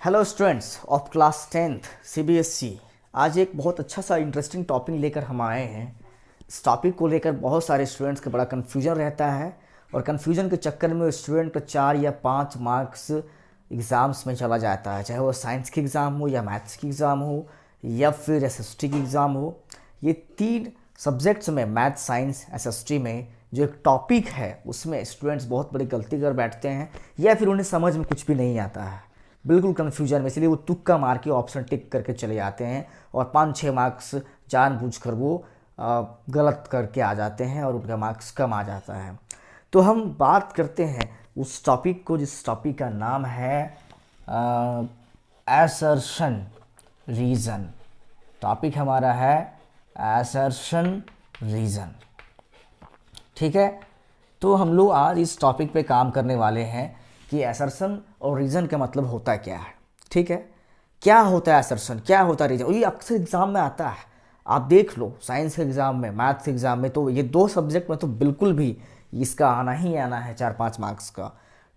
Hello students of class 10th CBSE. आज एक बहुत अच्छा सा इंटरेस्टिंग टॉपिक लेकर हम आए हैं। इस टॉपिक को लेकर बहुत सारे स्टूडेंट्स का बड़ा कन्फ्यूजन रहता है और कन्फ्यूजन के चक्कर में स्टूडेंट का 4 या 5 मार्क्स एग्ज़ाम्स में चला जाता है, चाहे वो साइंस की एग्ज़ाम हो या मैथ्स की एग्ज़ाम हो या फिर एसएसटी की एग्ज़ाम हो। ये 3 सब्जेक्ट्स में, मैथ, साइंस, एसएसटी में जो एक टॉपिक है उसमें स्टूडेंट्स बहुत बड़ी गलती कर बैठते हैं या फिर उन्हें समझ में कुछ भी नहीं आता है, बिल्कुल कन्फ्यूजन में। इसलिए वो तुक्का मार के ऑप्शन टिक करके चले जाते हैं और 5-6 मार्क्स जानबूझकर वो गलत करके आ जाते हैं और उनका मार्क्स कम आ जाता है। तो हम बात करते हैं उस टॉपिक को जिस टॉपिक का नाम है असर्शन रीज़न। टॉपिक हमारा है असर्शन रीज़न, ठीक है। तो हम लोग आज इस टॉपिक पे काम करने वाले हैं कि असर्शन और रीज़न का मतलब होता क्या है, ठीक है। क्या होता है असर्शन, क्या होता है रीज़न, और ये अक्सर एग्ज़ाम में आता है। आप देख लो साइंस के एग्ज़ाम में, मैथ्स के एग्ज़ाम में, तो ये 2 सब्जेक्ट में तो बिल्कुल भी इसका आना ही आना है 4-5 मार्क्स का,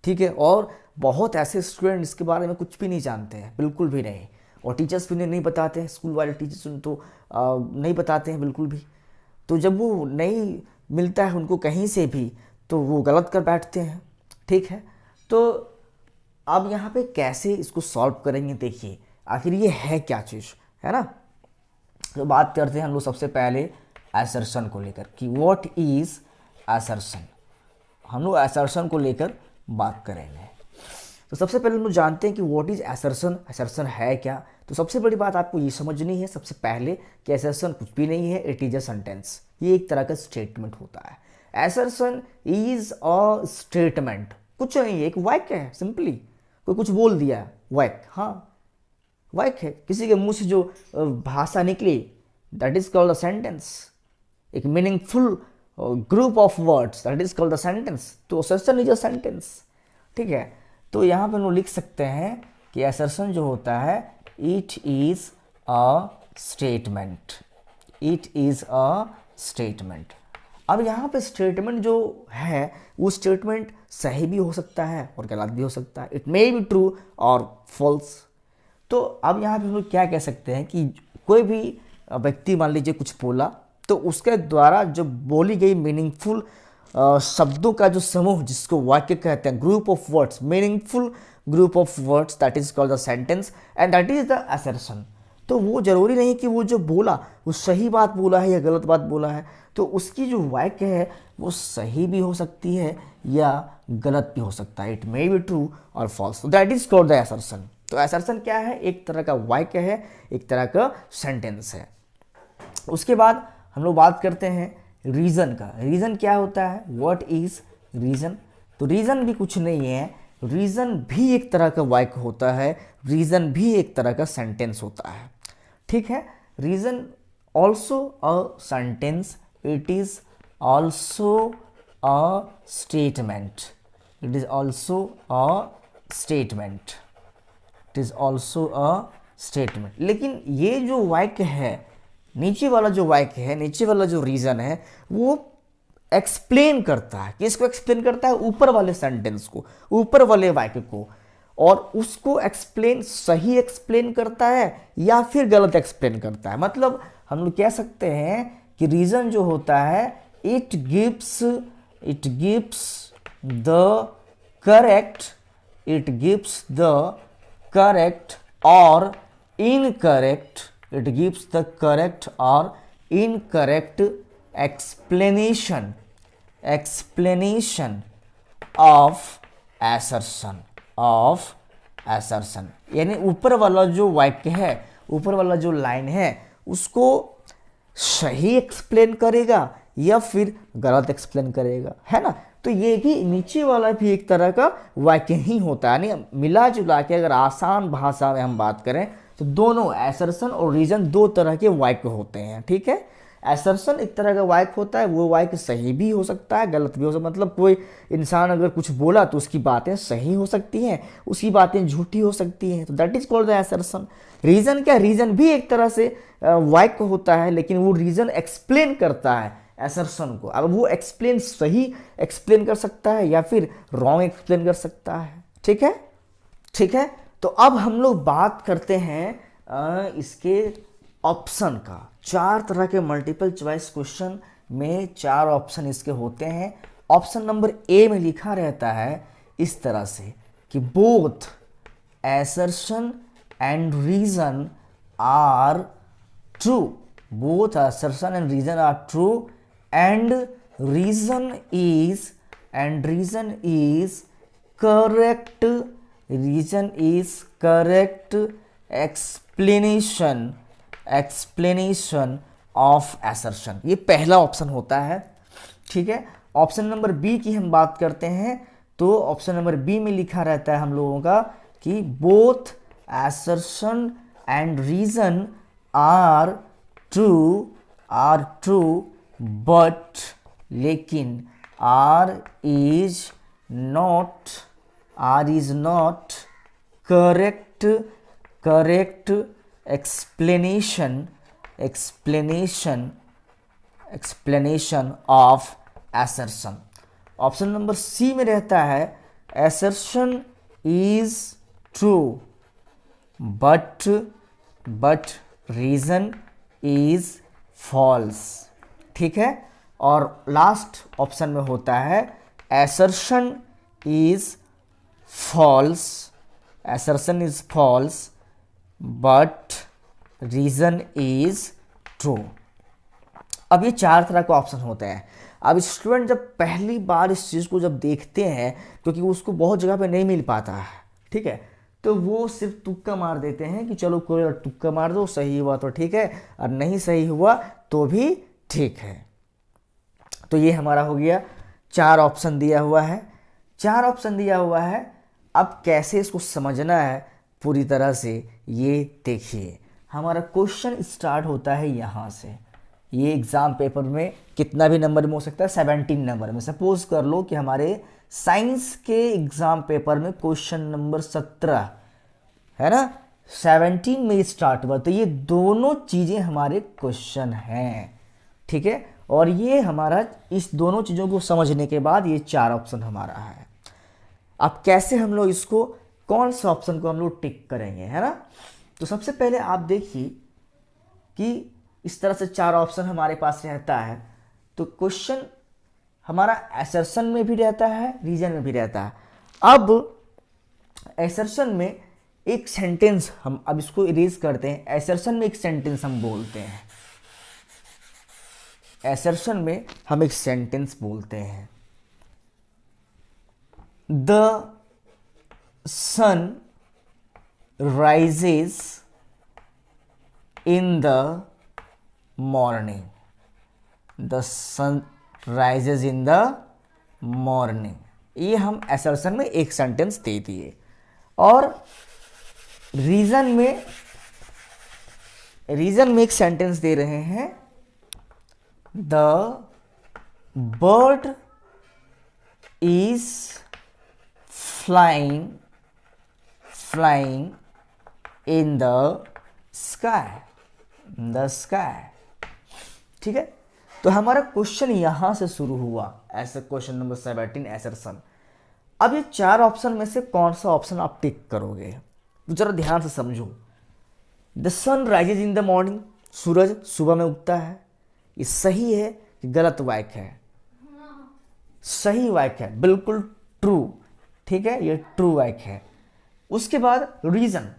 ठीक है। और बहुत ऐसे स्टूडेंट इसके बारे में कुछ भी नहीं जानते हैं, बिल्कुल भी नहीं, और टीचर्स भी नहीं बताते हैं, स्कूल वाले टीचर्स तो नहीं बताते हैं बिल्कुल भी। तो जब वो नहीं मिलता है उनको कहीं से भी तो वो गलत कर बैठते हैं, ठीक है। तो अब यहाँ पे कैसे इसको सॉल्व करेंगे, देखिए आखिर ये है क्या चीज़, है ना। तो बात करते हैं हम लोग सबसे पहले असर्शन को लेकर कि व्हाट इज़ असर्शन। हम लोग असर्शन को लेकर बात करेंगे। तो सबसे पहले हम लोग जानते हैं कि व्हाट इज़ असर्शन, असर्शन है क्या। तो सबसे बड़ी बात आपको ये समझनी है सबसे पहले कि असर्शन कुछ भी नहीं है, इट इज़ अ सेंटेंस। ये एक तरह का स्टेटमेंट होता है। असर्शन इज़ अ स्टेटमेंट, कुछ नहीं है, एक वाक्य है। सिंपली कोई कुछ बोल दिया, वाक्य, हाँ वाक्य है, किसी के मुंह से जो भाषा निकली, that is called a sentence. एक meaningful group of words, that is called a sentence. तो असर्शन इज अ सेंटेंस, ठीक है। तो यहाँ पे हम लोग लिख सकते हैं कि असर्शन जो होता है, it is a statement, it is a statement. अब यहाँ पे स्टेटमेंट जो है वो स्टेटमेंट सही भी हो सकता है और गलत भी हो सकता है, इट मे बी ट्रू और फॉल्स। तो अब यहाँ पे हम लोग क्या कह सकते हैं कि कोई भी व्यक्ति मान लीजिए कुछ बोला, तो उसके द्वारा जो बोली गई मीनिंगफुल शब्दों का जो समूह, जिसको वाक्य कहते हैं, group of words, meaningful group of words, that is called the sentence and that is the assertion. तो वो जरूरी नहीं कि वो जो बोला वो सही बात बोला है या गलत बात बोला है, तो उसकी जो वाक्य है वो सही भी हो सकती है या गलत भी हो सकता है, इट मे बी ट्रू और फॉल्स। तो that is called the assertion. तो असर्शन क्या है, एक तरह का वाक्य है, एक तरह का सेंटेंस है। उसके बाद हम लोग बात करते हैं रीज़न का। रीज़न क्या होता है, व्हाट इज रीज़न। तो रीज़न भी कुछ नहीं है, रीज़न भी एक तरह का वाक्य होता है, रीज़न भी एक तरह का सेंटेंस होता है, ठीक है। Reason also a sentence, it is also a statement, it is also a statement, it is also a statement. लेकिन ये जो वाक्य है, नीचे वाला जो वाक्य है, नीचे वाला जो रीजन है, वो एक्सप्लेन करता है। किसको एक्सप्लेन करता है, ऊपर वाले सेंटेंस को, ऊपर वाले वाक्य को, और उसको एक्सप्लेन, सही एक्सप्लेन करता है या फिर गलत एक्सप्लेन करता है। मतलब हम लोग कह सकते हैं कि रीजन जो होता है, it gives the correct, it gives the correct or incorrect, it gives the correct or incorrect explanation of assertion। यानी ऊपर वाला जो वाक्य है, ऊपर वाला जो लाइन है, उसको सही एक्सप्लेन करेगा या फिर गलत एक्सप्लेन करेगा, है ना। तो ये भी नीचे वाला भी एक तरह का वाक्य ही होता है। यानी मिला जुला के अगर आसान भाषा में हम बात करें तो दोनों असर्शन और रीजन 2 तरह के वाक्य होते हैं, ठीक है। असर्शन एक तरह का वाक्य होता है, वो वाक्य सही भी हो सकता है, गलत भी हो सकता है। मतलब कोई इंसान अगर कुछ बोला तो उसकी बातें सही हो सकती हैं, उसकी बातें झूठी हो सकती हैं, तो that is called the assertion. Reason क्या, रीजन भी एक तरह से वाक्य होता है, लेकिन वो रीजन एक्सप्लेन करता है असर्शन को। अब वो एक्सप्लेन सही एक्सप्लेन कर सकता है या फिर रॉन्ग एक्सप्लेन कर सकता है, ठीक है, ठीक है। तो अब हम लोग बात करते हैं इसके ऑप्शन का। 4 तरह के मल्टीपल चॉइस क्वेश्चन में 4 ऑप्शन इसके होते हैं। ऑप्शन नंबर ए में लिखा रहता है इस तरह से कि both assertion and reason are true. Both assertion and reason are true, and reason is correct. Reason is correct explanation of assertion. ये पहला ऑप्शन होता है, ठीक है। ऑप्शन नंबर बी की हम बात करते हैं तो ऑप्शन नंबर बी में लिखा रहता है हम लोगों का कि both assertion and reason are true but लेकिन R is not correct explanation of assertion। Option number C में रहता है assertion is true but reason is false, ठीक है। और लास्ट ऑप्शन में होता है assertion is false but reason is true। अब ये 4 तरह के ऑप्शन होते हैं। अब स्टूडेंट जब पहली बार इस चीज़ को जब देखते हैं, क्योंकि उसको बहुत जगह पे नहीं मिल पाता है, ठीक है, तो वो सिर्फ तुक्का मार देते हैं कि चलो कोई तुक्का मार दो, सही हुआ तो ठीक है और नहीं सही हुआ तो भी ठीक है। तो ये हमारा हो गया 4 ऑप्शन दिया हुआ है। 4 ऑप्शन दिया हुआ है। अब कैसे इसको समझना है पूरी तरह से, ये देखिए। हमारा क्वेश्चन स्टार्ट होता है यहाँ से। ये एग्ज़ाम पेपर में कितना भी नंबर में हो सकता है, 17 नंबर में। सपोज कर लो कि हमारे साइंस के एग्ज़ाम पेपर में क्वेश्चन नंबर 17 है ना, 17 में स्टार्ट हुआ, तो ये दोनों चीज़ें हमारे क्वेश्चन हैं, ठीक है। और ये हमारा इस दोनों चीज़ों को समझने के बाद ये 4 ऑप्शन हमारा है। अब कैसे हम लोग इसको, कौन सा ऑप्शन को हम लोग टिक करेंगे, है ना। तो सबसे पहले आप देखिए कि इस तरह से 4 ऑप्शन हमारे पास रहता है। तो क्वेश्चन हमारा असर्शन में भी रहता है, रीजन में भी रहता है। अब असर्शन में एक सेंटेंस, हम अब इसको इरेज करते हैं। असर्शन में एक सेंटेंस हम बोलते हैं, असर्शन में हम एक सेंटेंस बोलते हैं। The sun rises in the morning. The sun rises in the morning, ये हम असर्शन में एक सेंटेंस दे दिए। और रीजन में एक सेंटेंस दे रहे हैं। The bird is flying in the sky, ठीक है। तो हमारा क्वेश्चन यहां से शुरू हुआ, ऐसे क्वेश्चन नंबर 17 असर्शन। अब ये 4 ऑप्शन में से कौन सा ऑप्शन आप टिक करोगे, तो जरा ध्यान से समझो। The sun rises in the morning, सूरज सुबह में उगता है, ये सही है कि गलत वाक्य है? सही वाक्य है, बिल्कुल ट्रू, ठीक है, ये ट्रू वाक्य है। उसके बाद reason,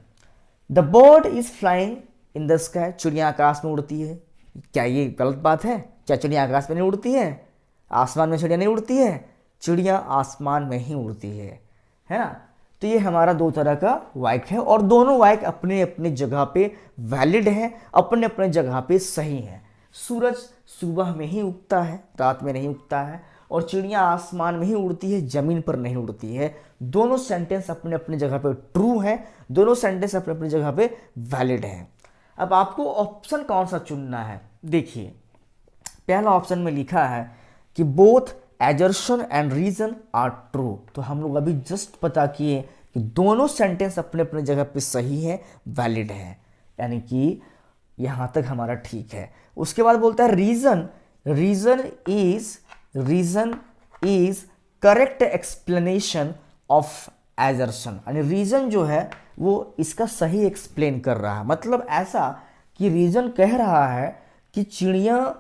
the bird is flying in the sky, चिड़िया आकाश में उड़ती है। क्या ये गलत बात है? क्या चिड़िया आकाश में नहीं उड़ती है? आसमान में चिड़िया नहीं उड़ती है? चिड़िया आसमान में ही उड़ती है ना। तो ये हमारा 2 तरह का वाक्य है और दोनों वाक्य अपने अपने जगह पे वैलिड है, अपने अपने जगह पे सही है। सूरज सुबह में ही उगता है, रात में नहीं उगता है, और चिड़िया आसमान में ही उड़ती है, जमीन पर नहीं उड़ती है। दोनों सेंटेंस अपने अपने जगह पे ट्रू है, दोनों सेंटेंस अपने अपनी जगह पे वैलिड है। अब आपको ऑप्शन कौन सा चुनना है, देखिए। पहला ऑप्शन में लिखा है कि both assertion and reason are true, तो हम लोग अभी जस्ट पता किए कि दोनों सेंटेंस अपने अपने जगह पे सही है, वैलिड है, यानी कि यहां तक हमारा ठीक है। उसके बाद बोलता है reason is correct explanation of assertion, यानी रीजन जो है वो इसका सही एक्सप्लेन कर रहा है। मतलब ऐसा कि रीजन कह रहा है कि चिड़िया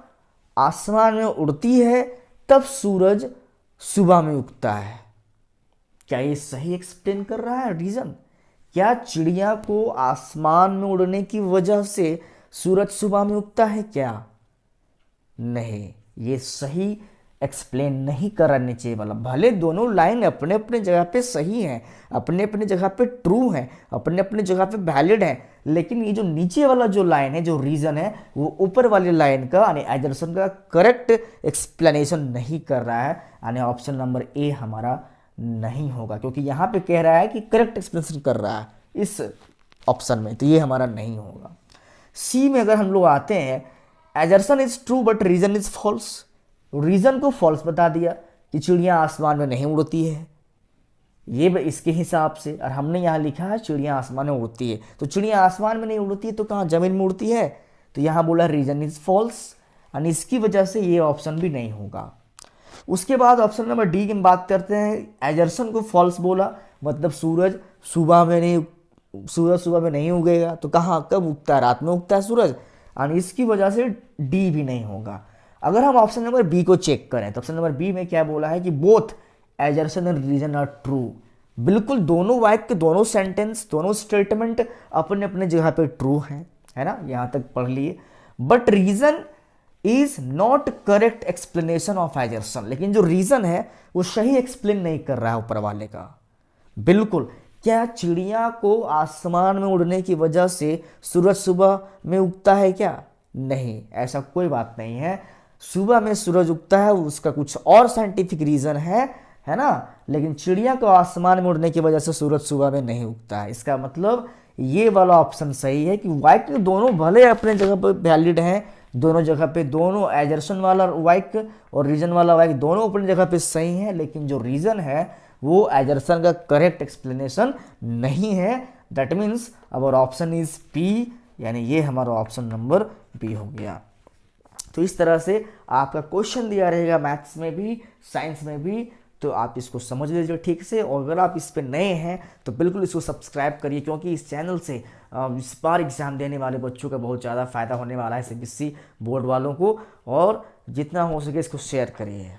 आसमान में उड़ती है तब सूरज सुबह में उगता है। क्या ये सही एक्सप्लेन कर रहा है रीजन? क्या चिड़िया को आसमान में उड़ने की वजह से सूरज सुबह में उगता है क्या? नहीं, ये सही एक्सप्लेन नहीं करने चाहिए वाला। भले दोनों लाइन अपने अपने जगह पे सही हैं, अपने अपने जगह पे ट्रू हैं, अपने अपने जगह पे वैलिड हैं, लेकिन ये जो नीचे वाला जो लाइन है, जो रीजन है, वो ऊपर वाली लाइन का यानी एजर्सन का करेक्ट एक्सप्लेनेशन नहीं कर रहा है। यानी ऑप्शन नंबर ए हमारा नहीं होगा, क्योंकि यहाँ पे कह रहा है कि करेक्ट एक्सप्लेनेशन कर रहा है इस ऑप्शन में, तो ये हमारा नहीं होगा। सी में अगर हम लोग आते हैं, assertion is true but reason is false. Reason को फॉल्स बता दिया कि चिड़िया आसमान में नहीं उड़ती है, ये इसके हिसाब से। और हमने यहाँ लिखा है चिड़िया आसमान में उड़ती है, तो चिड़िया आसमान में नहीं उड़ती है तो कहाँ जमीन में उड़ती है? तो यहाँ बोला रीजन इज फॉल्स, और इसकी वजह से ये ऑप्शन भी नहीं होगा। उसके बाद ऑप्शन नंबर डी की बात करते हैं। एजर्सन को फॉल्स बोला, मतलब सूरज सुबह में नहीं उगेगा, तो कहाँ कब उगता है? रात में उगता है सूरज, और इसकी वजह से डी भी नहीं होगा। अगर हम ऑप्शन नंबर बी को चेक करें तो ऑप्शन नंबर बी में क्या बोला है कि both assertion and reason are true. बिल्कुल दोनों वाक्य, दोनों सेंटेंस, दोनों स्टेटमेंट अपने अपने जगह पे ट्रू हैं, है ना, यहां तक पढ़ लिए। But reason is not correct explanation of assertion, लेकिन जो रीजन है वो सही एक्सप्लेन नहीं कर रहा है ऊपर वाले का। बिल्कुल, क्या चिड़िया को आसमान में उड़ने की वजह से सूरज सुबह में उगता है क्या? नहीं, ऐसा कोई बात नहीं है। सुबह में सूरज उगता है, उसका कुछ और साइंटिफिक रीजन है ना, लेकिन चिड़िया को आसमान में उड़ने की वजह से सूरज सुबह में नहीं उगता है। इसका मतलब ये वाला ऑप्शन सही है कि वाक्य दोनों भले अपने जगह पर वैलिड हैं, दोनों जगह पे, दोनों एजर्सन वाला वाक्य और रीजन वाला वाक्य दोनों अपनी जगह पे सही है, लेकिन जो रीजन है वो एजर्सन का करेक्ट एक्सप्लेनेशन नहीं है। That means our option is P, यानी ये हमारा ऑप्शन नंबर बी हो गया। तो इस तरह से आपका क्वेश्चन दिया रहेगा मैथ्स में भी, साइंस में भी, तो आप इसको समझ लीजिए ठीक से। और अगर आप इस पे नए हैं तो बिल्कुल इसको सब्सक्राइब करिए, क्योंकि इस चैनल से इस बार एग्जाम देने वाले बच्चों का बहुत ज़्यादा फ़ायदा होने वाला है, सीबीएसई बोर्ड वालों को, और जितना हो सके इसको शेयर करिए।